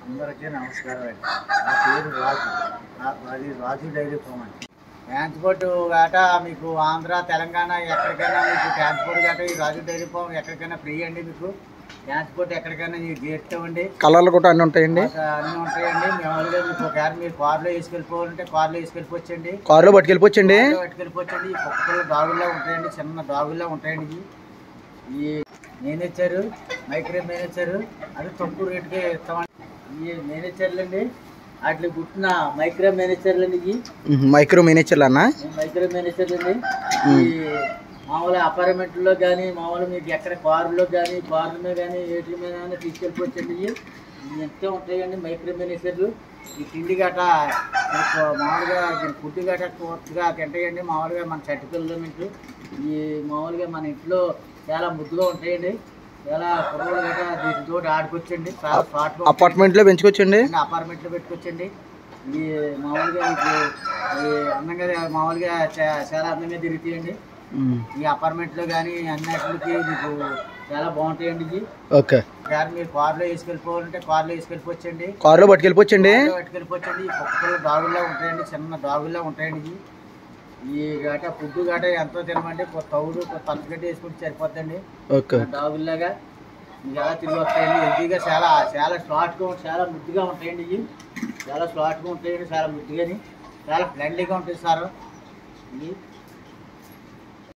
అందరికీ నమస్కారం అండి. నా పేరు రాజు. అది రాజు డైరీ ఫామ్ అండి. ట్రాన్స్పోర్ట్ గట మీకు ఆంధ్ర తెలంగాణ ఎక్కడికైనా మీకు ట్రాన్స్పోర్ట్ గట ఈ రాజు డైరీ ఫామ్ ఎక్కడికైనా ఫ్రీ అండి. మీకు ట్రాన్స్పోర్ట్ ఎక్కడికైనా చేస్తామండి. కలర్లు కూడా అన్నీ ఉంటాయండి. అన్నీ ఉంటాయండి. మామూలుగా మీకు ఒకవేళ మీరు కార్లో వేసుకెళ్ళిపోవాలంటే కార్లో వేసుకెళ్ళిపోవచ్చండి. కార్లో పట్టుకెళ్ళిపోవచ్చండి. పట్టుకెళ్ళిపోవచ్చండి. ఈ కుక్కలు డాగుల్లో ఉంటాయండి, చిన్న డాగుల్లో ఉంటాయండి. ఈ మేనేజర్ మైక్రో మేనేజర్ అది తక్కువ రేటుకే ఇస్తామండి. ఈ మేనేజర్లు అండి వాటికి పుట్టిన మైక్రో మేనేజర్లు అండి. ఇవి మైక్రో మేనేజర్లు అన్న మైక్రో మేనేజర్లు అండి. ఈ మామూలు అపార్ట్మెంట్లో కానీ మామూలు మీకు ఎక్కడ కారులో కానీ కార్ల మీద కానీ ఏట్ల మీద కానీ తీసుకెళ్ళిపోవచ్చండి. ఇవి ఎంతో ఉంటాయండి మైక్రో మేనేజర్లు. ఈ తిండి గట మామూలుగా ఫుడ్ గట పూర్తిగా తింటాయండి. మామూలుగా మన చట్టి పిల్లలు ఈ మామూలుగా మన ఇంట్లో చాలా ముద్దుగా ఉంటాయండి. చాలా కుర్రలు గట వీటితో ఆడుకోవచ్చండి. చాలా స్పాట్ అపార్ట్మెంట్లో పెంచుకోవచ్చండి. అపార్ట్మెంట్లో పెట్టుకోవచ్చండి. ఈ మామూలుగా మీకు ఈ అందంగా మామూలుగా చాలా అందంగా తిరుగుతాయండి. ఈ అపార్ట్మెంట్లో కానీ అన్నిటికి మీకు చాలా బాగుంటాయండి. ఇవి ఓకే. మీరు కార్లో వేసుకెళ్ళిపోవాలంటే కార్లో వేసుకెళ్ళిపోవచ్చండి. కార్లో పట్టుకెళ్ళిపోవచ్చండి. పట్టుకెళ్ళిపోవచ్చండి. ఈ కుక్కలు డాగుల్లో ఉంటాయండి, చిన్న డాగుల్లో ఉంటాయండి. ఈ గట ఫుడ్ గట ఎంతో తినమంటే తౌడు పచ్చగడ్డ వేసుకుంటే సరిపోద్దండి. ఓకే. డాగుల్లాగా మీకు ఎలా తిరిగి వస్తాయండి. హెల్తీగా చాలా చాలా స్లాట్గా చాలా ముద్దుగా ఉంటాయండి. ఇవి చాలా స్లాట్గా ఉంటాయండి. చాలా ముద్దుగాని చాలా ఫ్రెండ్లీగా ఉంటుంది సార్. ఇవి